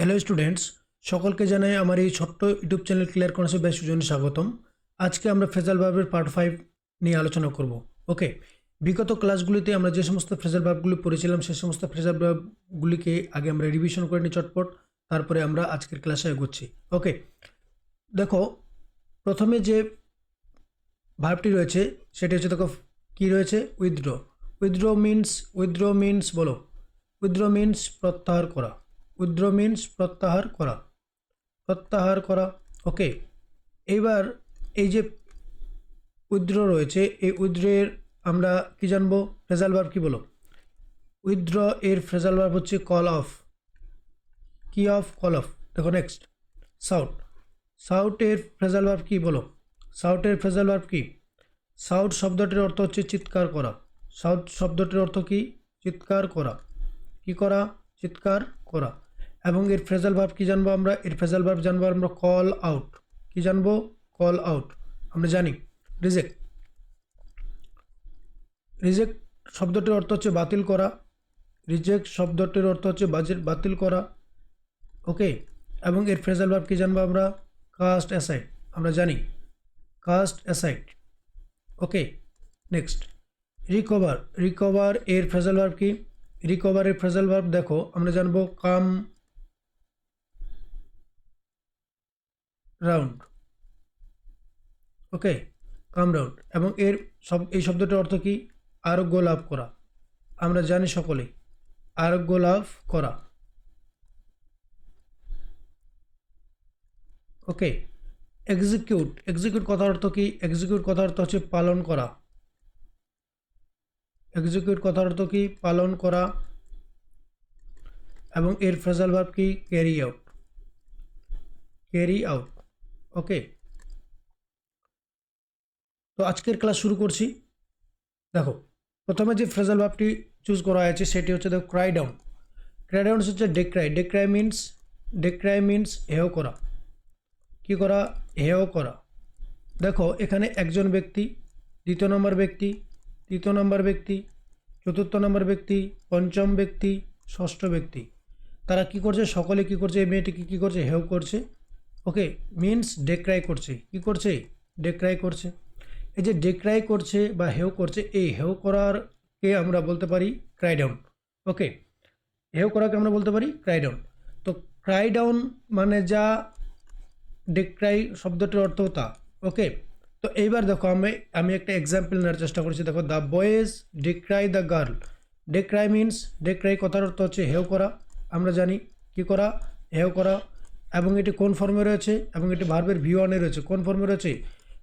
Hello students, সকলকে জানাই আমার এই ছোট্ট ইউটিউব চ্যানেল ক্লিয়ার কনসেপ্ট বেশ সুজনে স্বাগতম। আজকে আমরা ফ্রেজাল ভার্বের পার্ট 5 নিয়ে আলোচনা করব। ওকে, বিগত ক্লাসগুলিতে আমরা যে সমস্ত ফ্রেজাল ভার্বগুলি পড়েছিলাম সেই সমস্ত ফ্রেজাল ভার্বগুলিকে আগে আমরা রিভিশন করে নিই চটপট, তারপরে আমরা আজকের ক্লাসে এগোচ্ছি। ওকে, দেখো প্রথমে যে ভার্বটি রয়েছে সেটি হচ্ছে, দেখো কি রয়েছে, উইথড্র। উইথড্র মিনস বলো, উইথড্র মিনস প্রত্যাহার করা। উইথড্র মিনস প্রত্যাহার করা, প্রত্যাহার করা। ওকে, এইবার এই যে উইথড্র রয়েছে, এই উইথড্রের আমরা কি জানবো, ফ্রেজাল ভার্ব কি বলো। উইথড্র এর ফ্রেজাল ভার্ব হচ্ছে কল অফ। কি অফ? Call of. দেখো নেক্সট, সাউট। সাউটের ফ্রেজাল ভার্ব কি বলো। সাউটের ফ্রেজাল ভার্ব কি? সাউট শব্দটির অর্থ হচ্ছে চিৎকার করা। সাউট শব্দটির অর্থ কি? চিৎকার করা। কি করা? চিৎকার করা। এবং এর ফ্রেজাল ভার্ব কি জানবো আমরা? এর ফ্রেজাল ভার্ব জানবো আমরা কল আউট। কি জানবো? Call out. আমরা জানি রিজেক্ট। রিজেক্ট শব্দটির অর্থ হচ্ছে বাতিল করা। রিজেক্ট শব্দটির অর্থ হচ্ছে বাতিল করা। ওকে, এবং এর ফ্রেজাল ভার্ব কি জানবো আমরা? Cast aside. আমরা জানি cast aside. Okay, next, recover. Recover এর ফ্রেজাল ভার্ব কি? রিকভারের ফ্রেজাল ভার্ব দেখো আমরা জানবো কাম রাউন্ড। ওকে, কাম রাউন্ড। এবং এই শব্দটির অর্থ কি? আরোগ্য লাভ করা। আমরা জানি সকলেই আরোগ্য লাভ করা। ওকে, এক্সিকিউট। এক্সিকিউট কথার অর্থ কি? এক্সিকিউট কথার অর্থ হচ্ছে পালন করা। এক্সিকিউট কথার অর্থ কি? পালন করা। এবং এর ফ্রেজাল ভার্ব কি? Carry out. Carry out. Okay, তো আজকের ক্লাস শুরু করছি। দেখো প্রথমে যে ফ্রেজাল ভার্বটি চুজ করা হয়েছে সেটি হচ্ছে, দেখো ক্রাই ডাউন। ক্রাই ডাউন হচ্ছে ডেক্রাই। ডেক্রাই মিনস হেয় করা। কি করা? হেয় করা। দেখো এখানে একজন ব্যক্তি, দ্বিতীয় নম্বর ব্যক্তি, তৃতীয় নম্বর ব্যক্তি, চতুর্থ নম্বর ব্যক্তি, পঞ্চম ব্যক্তি, ষষ্ঠ ব্যক্তি, তারা কি করছে? সকলে কি করছে? এই মেয়েটিকে কি করছে? হেয় করছে। ওকে, মিনস ডেক্রাই করছে। কি করছে? ডেক্রাই করছে। এই যে ডেক্রাই করছে বা হেয় করছে, এই হেয় করার কে আমরা বলতে পারি ক্রাই ডাউন। ওকে, হেয় করাকে আমরা বলতে পারি ক্রাই ডাউন। তো ক্রাই ডাউন মানে যা, ডেক্রাই শব্দটির অর্থ তা। ওকে, তো এইবার দেখো আমি একটা এক্সাম্পল নেওয়ার চেষ্টা করছি। দেখো, the boys decry the girl. Decry means, decry কথার অর্থ হচ্ছে হেয় করা। আমরা জানি কি করা? হেয় করা। এবং এটি কোন ফর্মে রয়েছে? এবং এটি ভার্বের ভি1-এ রয়েছে। কোন ফর্মে রয়েছে?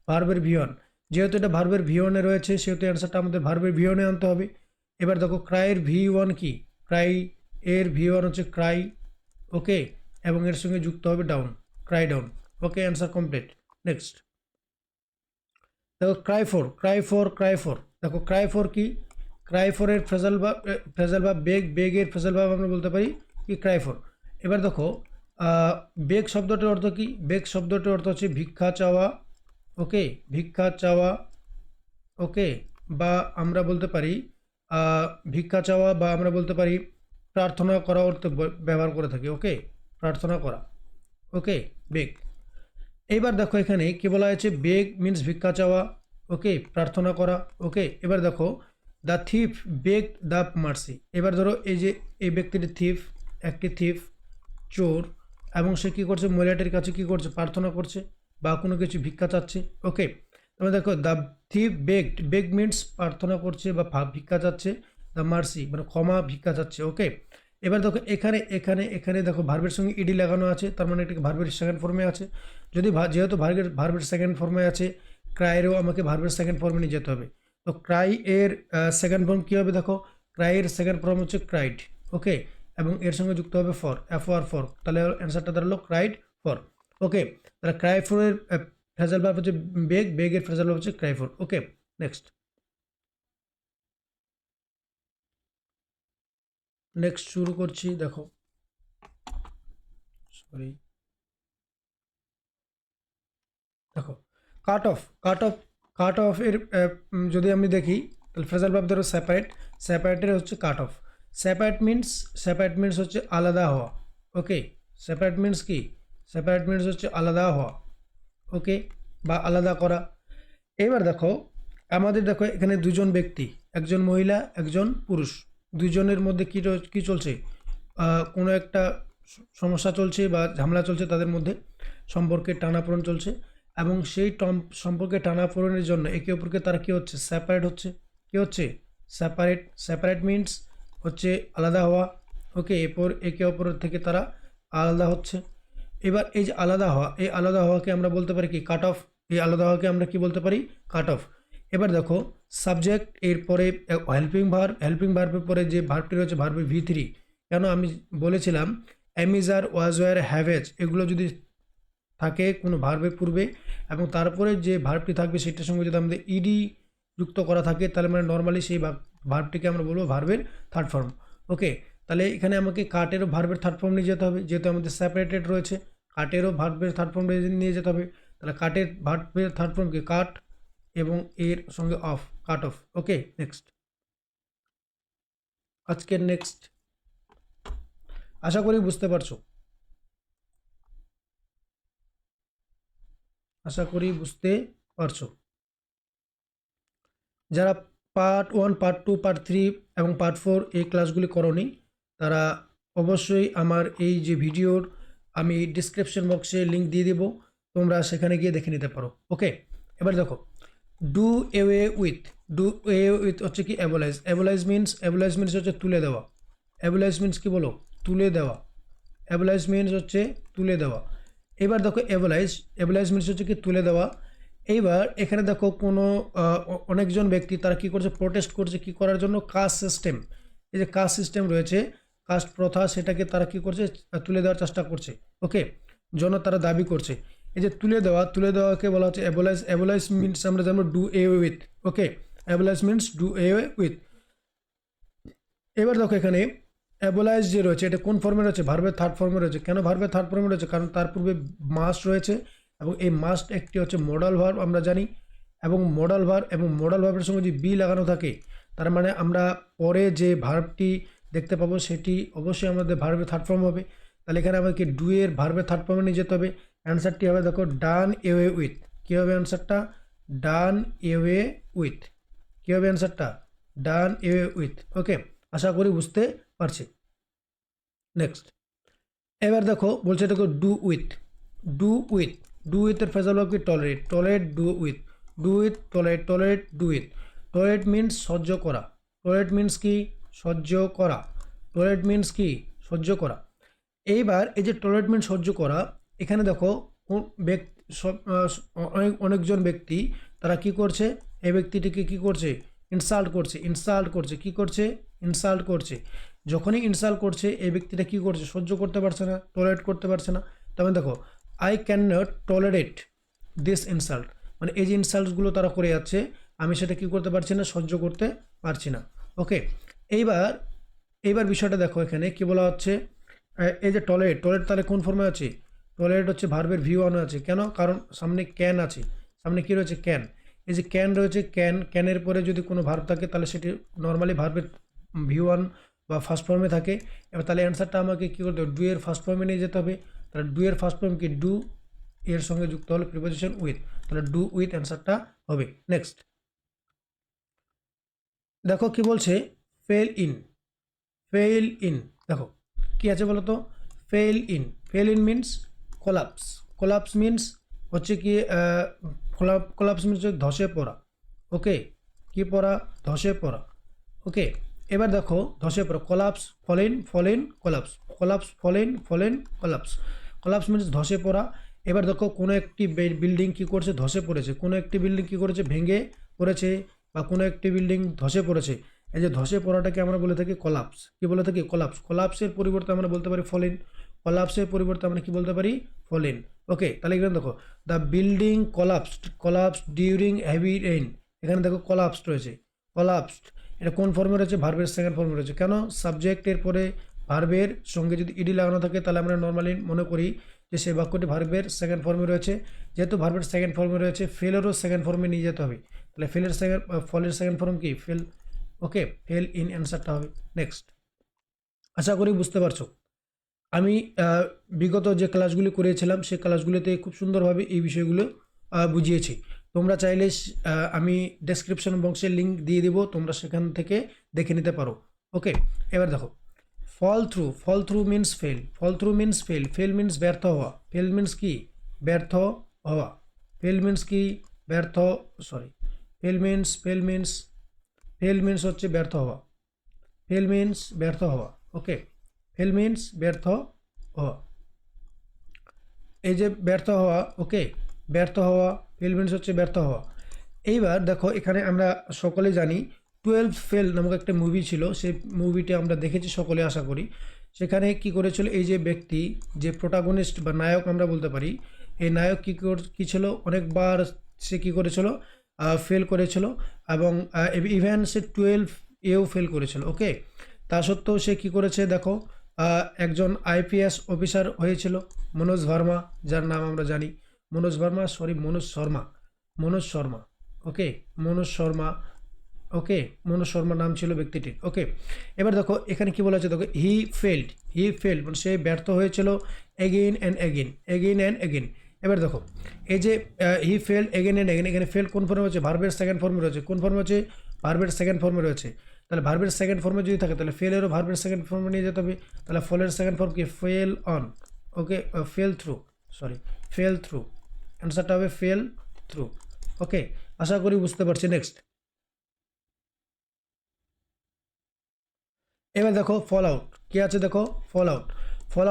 ভার্বের ভি1। যেহেতু এটা ভার্বের ভি1-এ রয়েছে সেহেতু অ্যান্সারটা আমাদের ভার্বের ভি1-এ আনতে হবে। এবার দেখো ক্রাইয়ের ভি1 কি? ক্রাই এর ভি1 হচ্ছে ক্রাই। ওকে, এবং এর সঙ্গে যুক্ত হবে ডাউন, ক্রাই ডাউন। ওকে, অ্যান্সার কমপ্লিট। নেক্সট, দেখো ক্রাই ফর। দেখো ক্রাই ফর কি? ক্রাই ফরের ফ্রেজাল ভার্ব বেগ। বেগের ফ্রেজাল ভার্ব আমরা বলতে পারি কি? Cry for. এবার দেখো বেগ শব্দটির অর্থ কি? বেগ শব্দটির অর্থ হচ্ছে ভিক্ষা চাওয়া। ওকে, ভিক্ষা চাওয়া। ওকে, বা আমরা বলতে পারি ভিক্ষা চাওয়া, বা আমরা বলতে পারি প্রার্থনা করা অর্থে ব্যবহার করে থাকি। ওকে, প্রার্থনা করা। ওকে, বেগ। এইবার দেখো এখানে কি বলা হয়েছে? বেগ মিনস ভিক্ষা চাওয়া। ওকে, প্রার্থনা করা। ওকে, এবার দেখো the thief beg the mercy. এবার ধরো এই যে এই ব্যক্তিটি থিফ, একটি থিফ, চোর, এবং সে কী করছে? মহিলাটির কাছে কী করছে? প্রার্থনা করছে বা কোনো কিছু ভিক্ষা চাচ্ছে। ওকে, তবে দেখো the thief begged. Beg means প্রার্থনা করছে বা ভিক্ষা চাচ্ছে। দ্য মার্সি মানে ক্ষমা, ভিক্ষা চাচ্ছে। ওকে, এবার দেখো এখানে এখানে এখানে দেখো ভার্বের সঙ্গে ইডি লাগানো আছে, তার মানে এটি ভার্বের সেকেন্ড ফর্মে আছে। যদি যেহেতু ভার্বের সেকেন্ড ফর্মে আছে, ক্রাইয়েরও আমাকে ভার্বের সেকেন্ড ফর্মে নিয়ে যেতে হবে। তো ক্রাই এর সেকেন্ড ফর্ম কী হবে? দেখো ক্রাইয়ের সেকেন্ড ফর্ম হচ্ছে ক্রাইড। ওকে, এবং এর সঙ্গে যুক্ত হবে ফর, এফওআর ফর। তাহলে অ্যান্সারটা দাঁড়ালো ক্রাইড ফর। ওকে, তাহলে ক্রাই ফরের ফ্রেজাল ভার্ব হচ্ছে বেগ। বেগের ফ্রেজাল ভার্ব হচ্ছে ক্রাই ফর। ওকে, নেক্সট শুরু করছি। দেখো সরি, দেখো কাট অফ এর যদি আমি দেখি তাহলে ফ্রেজাল ভার্ব ধরো সেপারেট। সেপারেটের হচ্ছে কাট অফ। সেপারেট মিনস হচ্ছে আলাদা হওয়া। ওকে, সেপারেট মিন্স কি, সেপারেট মিন্স হচ্ছে আলাদা হওয়া, ওকে, বা আলাদা করা। এবার দেখো আমাদের দেখো এখানে দুজন ব্যক্তি, একজন মহিলা একজন পুরুষ, দুজনের মধ্যে কি চলছে, কোনো একটা সমস্যা চলছে বা ঝামেলা চলছে, তাদের মধ্যে সম্পর্কে টানাপোড়েন চলছে, এবং সেই সম্পর্কে টানাপোড়েনের জন্য একে অপরকে তারা কি হচ্ছে, সেপারেট হচ্ছে। কি হচ্ছে, সেপারেট। সেপারেট মিন্স হচ্ছে আলাদা হওয়া, ওকে, এরপর একে অপরের থেকে তারা আলাদা হচ্ছে। এবার এই যে আলাদা হওয়া, এই আলাদা হওয়াকে আমরা বলতে পারি কি, কাট অফ। এই আলাদা হওয়াকে আমরা কি বলতে পারি, কাট অফ। এবার দেখো সাবজেক্ট, এরপরে হেল্পিং ভার্ব, হেল্পিং ভার্বের পরে যে ভার্বটি রয়েছে ভার্বের V3। কেন আমি বলেছিলাম অ্যামিজার, ওয়াজওয়ার, হ্যাভেজ এগুলো যদি থাকে কোনো ভার্বের পূর্বে এবং তারপরে যে ভার্বটি থাকবে সেটার সঙ্গে যদি আমাদের ইডি যুক্ত করা থাকে, তাহলে মানে নর্মালি সেই ভার্বটিকে আমরা বলবো ভার্বের থার্ড ফর্ম, ওকে। তাহলে এখানে আমাকে কাটেরও ভার্বের থার্ড ফর্ম নিয়ে যেতে হবে, যেহেতু আমাদের সেপারেটেড রয়েছে, কাটেরও ভার্বের থার্ড ফর্ম নিয়ে যেতে হবে। তাহলে কাটের ভার্বের থার্ড ফর্মকে কাট এবং এর সঙ্গে of, cut off, okay. Next, আজকের নেক্সট, আশা করি বুঝতে পারছো, আশা করি বুঝতে পারছো। যারা পার্ট 1, পার্ট 2, পার্ট 3 এবং পার্ট 4 এই ক্লাসগুলি করোনি, তারা অবশ্যই আমার এই যে ভিডিওর আমি ডিসক্রিপশন বক্সে লিঙ্ক দিয়ে দেবো, তোমরা সেখানে গিয়ে দেখে নিতে পারো, ওকে। এবার দেখো do away with, do away with হচ্ছে কি অ্যাবলাইজ। অ্যাবলাইজ মিনস হচ্ছে তুলে দেওয়া। অ্যাবলাইজ মিনস কি বলো, তুলে দেওয়া। অ্যাবলাইজ মিনস হচ্ছে তুলে দেওয়া। এবার দেখো অ্যাবলাইজ মিনস হচ্ছে কি তুলে দেওয়া। এইবার এখানে দেখো কোনো অনেকজন ব্যক্তি তারা কি করছে, প্রোটেস্ট করছে কি করার জন্য, কাস্ট সিস্টেম। এই যে কাস্ট সিস্টেম রয়েছে, কাস্ট প্রথা, সেটাকে তারা কি করছে, তুলে দেওয়ার চেষ্টা করছে, ওকে, জন্য তারা দাবি করছে। এই যে তুলে দেওয়াকে বলা হচ্ছে অ্যাবলাইজ। অ্যাবলাইজ মিনস আমরা জানবো do away with, okay. Abolish means do away with. এবার দেখো এখানে অ্যাবলাইজ যে রয়েছে এটা কোন ফর্মে রয়েছে, ভার্বের থার্ড ফর্মে রয়েছে। কেন ভার্বের থার্ড ফর্মে রয়েছে, কারণ তার পূর্বে মাস্ট রয়েছে এবং এই মাস্ট একটি হচ্ছে মডাল ভার্ব আমরা জানি, এবং মডাল ভার্বের সঙ্গে যদি বি লাগানো থাকে, তার মানে আমরা পরে যে ভার্বটি দেখতে পাবো সেটি অবশ্যই আমাদের ভার্বের থার্ড ফর্ম হবে। তাহলে এখানে আমাদেরকে ডু এর ভার্বের থার্ড ফর্মে নিয়ে যেতে হবে। অ্যান্সারটি হবে দেখো ডান এওয়ে উইথ। কী হবে অ্যান্সারটা, ডান এওয়ে উইথ। কী হবে অ্যান্সারটা, ডান এওয়ে উইথ, ওকে। আশা করি বুঝতে পারছি। নেক্সট, এবার দেখো বলছে দেখো do with. Do with, do উইথের ফ্রেজাল ভার্ব কি, tolerate. Tolerate, do with. Do with, tolerate. Tolerate, do with. Tolerate means সহ্য করা। টলারেট মিনস কি, সহ্য করা। টলারেট মিনস কি, সহ্য করা। এইবার এই যে টলারেট মিনস সহ্য করা, এখানে দেখো অনেকজন ব্যক্তি তারা কি করছে, এই ব্যক্তিটিকে কি করছে, ইনসাল্ট করছে। কি করছে, ইনসাল্ট করছে। যখনই ইনসাল্ট করছে এই ব্যক্তিটা কি করছে, সহ্য করতে পারছে না, টলারেট করতে পারছে না। তখন দেখো I can not tolerate this insult, মানে এই যে ইনসাল্টগুলো তারা করে যাচ্ছে, আমি সেটা কি করতে পারছি না, সহ্য করতে পারছি না, ওকে। এইবার বিষয়টা দেখো এখানে কি বলা হচ্ছে, এই যে টলারেট তাহলে কোন ফর্মে আছে, টলারেট হচ্ছে ভার্বের V1 আছে। কেন, কারণ সামনে ক্যান আছে, সামনে কি রয়েছে, ক্যান। এই যে ক্যান রয়েছে, ক্যানের পরে যদি কোনো ভার্ব থাকে তাহলে সেটি নর্মালি ভার্বের V1 বা ফার্স্ট ফর্মে থাকে। এবার তাহলে অ্যান্সারটা আমাকে কী করতে হবে, ডু এর ফার্স্ট ফর্মে নিয়ে যেতে হবে। তাহলে ডু এর ফার্স্ট ফর্ম কি, ডু এর সঙ্গে যুক্ত হলে প্রিপোজিশন উইথ, তাহলে ডু উইথ অ্যান্সারটা হবে। নেক্সট দেখো কি বলছে, ফেল ইন। দেখো কি আছে বলো তো, fail in means collapse means হচ্ছে কি, কোলাপস মিনস হচ্ছে ধসে পড়া, ওকে। কি পড়া, ধসে পড়া, ওকে। এবার দেখো ধসে পড়া, ফলেন কোলাপস মিনস ধসে পড়া। এবার দেখো কোনো একটি বিল্ডিং কি করছে, ধসে পড়েছে। কোনো একটি বিল্ডিং কি করেছে, ভেঙে পড়েছে, বা কোনো একটি বিল্ডিং ধসে পড়েছে। এই যে ধসে পড়াটাকে আমরা বলে থাকি কলাপস। কি বলে থাকি, কলাপসের পরিবর্তে আমরা বলতে পারি ফলেন। কলাপসের পরিবর্তে আমরা কি বলতে পারি, ফলেন, ওকে। তাহলে এখানে দেখো the building collapsed during heavy rain. এখানে দেখো কলাপসড রয়েছে, এটা কোন ফর্মে রয়েছে, ভার্বের সেকেন্ড ফর্মে রয়েছে। কেন, সাবজেক্টের পরে ভার্বের সঙ্গে যদি ইডি লাগানো থাকে তাহলে আমরা নর্মালি মনে করি যে সেই বাক্যটি ভার্বের সেকেন্ড ফর্মে রয়েছে। যেহেতু ভার্বের সেকেন্ড ফর্মে রয়েছে, ফেলেরও সেকেন্ড ফর্মে নিয়ে যেতে হবে। তাহলে ফলের সেকেন্ড ফর্ম কি, ফেল, ওকে। ফেল ইন অ্যান্সারটা হবে। নেক্সট, আশা করি বুঝতে পারছো। আমি বিগত যে ক্লাসগুলি করেছিলাম সেই ক্লাসগুলিতে খুব সুন্দরভাবে এই বিষয়গুলো বুঝিয়েছি। তোমরা চাইলে আমি ডেসক্রিপশন বক্সে লিঙ্ক দিয়ে দেবো, তোমরা সেখান থেকে দেখে নিতে পারো। ওকে, এবার দেখো fall through means fail, fall through means fail, fail means ব্যর্থ হওয়া, ফেল মিন্স কি ব্যর্থ হওয়া, ফেল মিন্স কি ব্যর্থ, সরি ফেল মিন্স হচ্ছে ব্যর্থ হওয়া, ফেল মিন্স ব্যর্থ হওয়া। ওকে, ফেল মিন্স ব্যর্থ হওয়া, এই যে ব্যর্থ হওয়া। ওকে, ব্যর্থ হওয়া, ফেল মিন্স হচ্ছে ব্যর্থ হওয়া। এইবার দেখো এখানে আমরা সকলে জানি 12 ফেল নামক একটা মুভি ছিল, সেই মুভিটি আমরা দেখেছি সকলে আশা করি। সেখানে কি করেছিল এই যে ব্যক্তি, যে প্রোটাগনিস্ট বা নায়ক আমরা বলতে পারি, এই নায়ক কী ছিল, অনেকবার সে কী করেছিল, ফেল করেছিল, এবং ইভেন সে 12 এও ফেল করেছিল। ওকে, তা সত্ত্বেও সে কী করেছে দেখো, একজন আইপিএস অফিসার হয়েছিল, মনোজ ভার্মা, যার নাম আমরা জানি, মনোজ শর্মা। ওকে, মনোজ শর্মা। ওকে, মনোজ শর্মা নাম ছিল ব্যক্তিটির। ওকে, এবার দেখো এখানে কি বলা আছে, দেখো হি ফেল্ড মানে সে ব্যর্থ হয়েছিল এগেইন অ্যান্ড এগেইন। এবার দেখো এই যে হি ফেল্ড এগেইন অ্যান্ড এগেইন, এখানে ফেল্ড কোন ফর্মে হচ্ছে, ভার্বের সেকেন্ড ফর্মে রয়েছে। কোন ফর্মে হচ্ছে, ভার্বের সেকেন্ড ফর্মে রয়েছে। তাহলে ভার্বের সেকেন্ড ফর্মে যদি থাকে তাহলে ফেলেরও ভার্বের সেকেন্ড ফর্মে নিয়ে যেতে হবে। তাহলে ফলের সেকেন্ড ফর্ম কি, fail on. Okay, fail through, অ্যান্সারটা হবে ফেল থ্রু। ওকে, আশা করি বুঝতে পারছি। নেক্সট, এবার দেখো ফল আউট কি আছে, দেখো ফল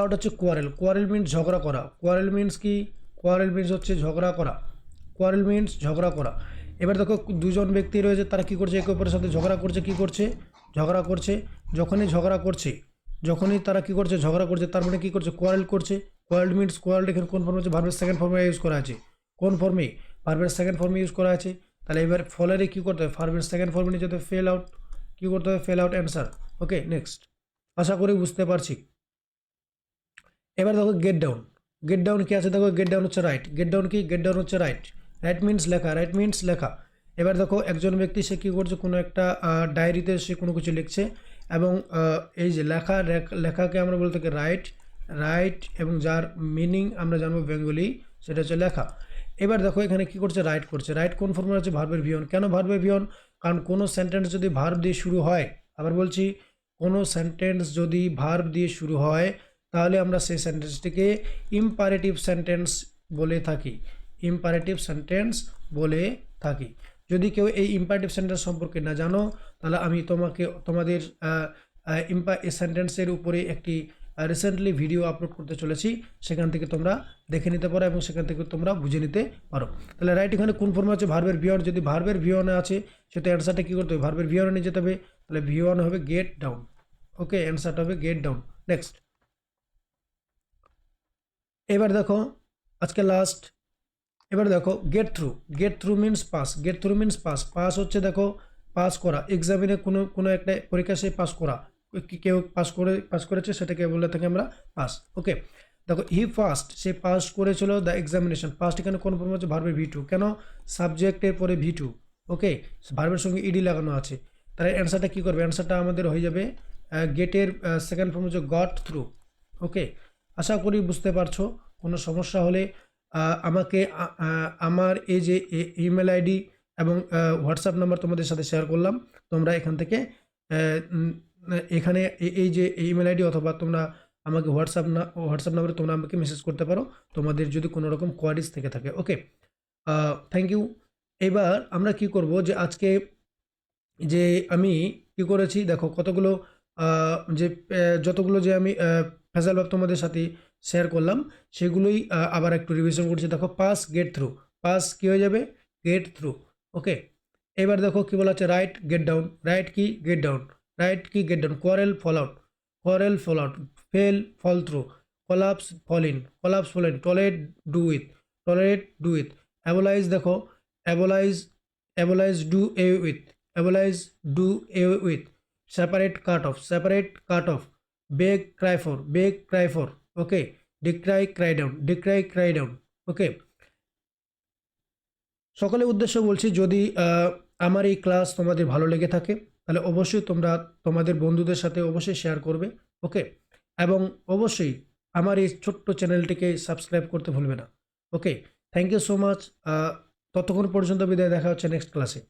আউট হচ্ছে কোয়ারেল মিনস ঝগড়া করা। কোয়ারেল মিনস কি, কোয়ারেল মিনস হচ্ছে ঝগড়া করা। এবার দেখো দুজন ব্যক্তি রয়েছে, তারা কি করছে, একে অপরের সাথে ঝগড়া করছে। যখনই তারা কি করছে, ঝগড়া করছে, তার মানে কি করছে, কোয়ারেল করছে। কোয়ারেল মিনস, কোয়ারেল এখানে কোন ফর্মে হচ্ছে, ভার্বের সেকেন্ড ফর্মে ইউজ করা আছে। কোন ফর্মে, ভার্বের সেকেন্ড ফর্মে ইউজ করা আছে। তাহলে এবার ফলের কি করতে হবে, ভার্বের সেকেন্ড ফর্মে নিয়ে যেতে হবে, ফেল আউট। কি করতে হবে, ফেল আউট অ্যান্সার। ওকে, নেক্সট, আশা করি বুঝতে পারছি। এবার দেখো গেট ডাউন কি আছে, দেখো গেট ডাউন হচ্ছে রাইট। গেট ডাউন হচ্ছে রাইট মিনস লেখা। এবার দেখো একজন ব্যক্তি সে কী করছে, কোনো একটা ডায়েরিতে সে কোনো কিছু লিখছে, এবং এই যে লেখাকে আমরা বলতে থাকি রাইট, এবং যার মিনিং আমরা জানবো বেঙ্গলি, সেটা হচ্ছে লেখা। এবার দেখো এখানে কি করছে, রাইট কোন ফর্মে হচ্ছে, ভার্বের ভিয়ন। কেন ভার্বের ভিয়ন, কারণ কোনো সেন্টেন্স যদি ভার্ব দিয়ে শুরু হয়, আবার বলছি, কোনো সেন্টেন্স যদি ভার্ব দিয়ে শুরু হয়, তাহলে আমরা সেই সেন্টেন্সটিকে ইম্পারেটিভ সেন্টেন্স বলে থাকি। যদি কেউ এই ইম্পারেটিভ সেন্টেন্স সম্পর্কে না জানো, তাহলে আমি তোমাদের এই সেন্টেন্সের উপরে একটি রিসেন্টলি ভিডিও আপলোড করতে চলেছি, সেখান থেকে তোমরা দেখে নিতে পারো এবং সেখান থেকে তোমরা বুঝে নিতে পারো। তাহলে রাইট এখানে কোন ফর্মে আছে, ভার্বের ভিওন। যদি ভার্বের ভিওনে আছে, সেটা অ্যান্সারটা কী করতে হবে, ভার্বের ভিওনে নিয়ে যেতে হবে। তাহলে ভিওন হবে গেট ডাউন। ওকে, অ্যান্সারটা হবে গেট ডাউন। নেক্সট, এবার দেখো আজকে লাস্ট, এবার দেখো gate through means pass. Pass হচ্ছে দেখো পাস করা, এক্সামিনে কোনো একটা পরীক্ষা সে পাস করা, কেউ পাস করেছে, সেটাকে বলে থাকি আমরা পাস। ওকে, দেখো সে পাস করেছিল দ্য এক্সামিনেশন। পাস্ট এখানে কোন ফর্ম হচ্ছে, ভার্বের V2। কেন, সাবজেক্টের পরে V2। ওকে, ভার্বের সঙ্গে ইডি লাগানো আছে। তাহলে অ্যান্সারটা কী করবে, অ্যান্সারটা আমাদের হয়ে যাবে গেটের সেকেন্ড ফর্ম হচ্ছে গট থ্রু। ওকে, আশা করি বুঝতে পারছো। কোনো সমস্যা হলে আমাকে আমার এই যে ইমেল আইডি এবং হোয়াটসঅ্যাপ নাম্বার তোমাদের সাথে শেয়ার করলাম, তোমরা এখান থেকে এখানে এই যে ইমেল আইডি, অথবা তোমরা আমাকে হোয়াটসঅ্যাপ নাম্বারে তোমরা আমাকে মেসেজ করতে পারো তোমাদের যদি কোনো রকম কোয়ারিজ থেকে থাকে। ওকে, থ্যাংক ইউ। এবার আমরা কি করব, যে আজকে যে আমি কি করেছি দেখো, কতগুলো যে যতগুলো যে আমি ফেজাল ভার্ব তোমাদের সাথে শেয়ার করলাম, সেগুলোই আবার একটু রিভিশন করছি। দেখো পাস গেট থ্রু, পাস কি হয়ে যাবে, গেট থ্রু। ওকে, এবার দেখো কি বলা আছে, রাইট গেট ডাউন, রাইট কি get down, quarrel fall out, fail fall through, collapse fall in, tolerate do with, abolish দেখো, abolish do away with, separate cut off, beg cry for. Okay, decry cry down. Okay, সকলের উদ্দেশ্য বলছি, যদি আমার এই class তোমাদের ভালো লেগে থাকে, তাহলে অবশ্যই তোমরা তোমাদের বন্ধুদের সাথে অবশ্যই শেয়ার করবে। ওকে, এবং অবশ্যই আমার এই ছোট্ট চ্যানেলটিকে সাবস্ক্রাইব করতে ভুলবে না। ওকে, থ্যাংক ইউ সো মাচ। ততক্ষণ পর্যন্ত বিদায়, দেখা হচ্ছে নেক্সট ক্লাসে।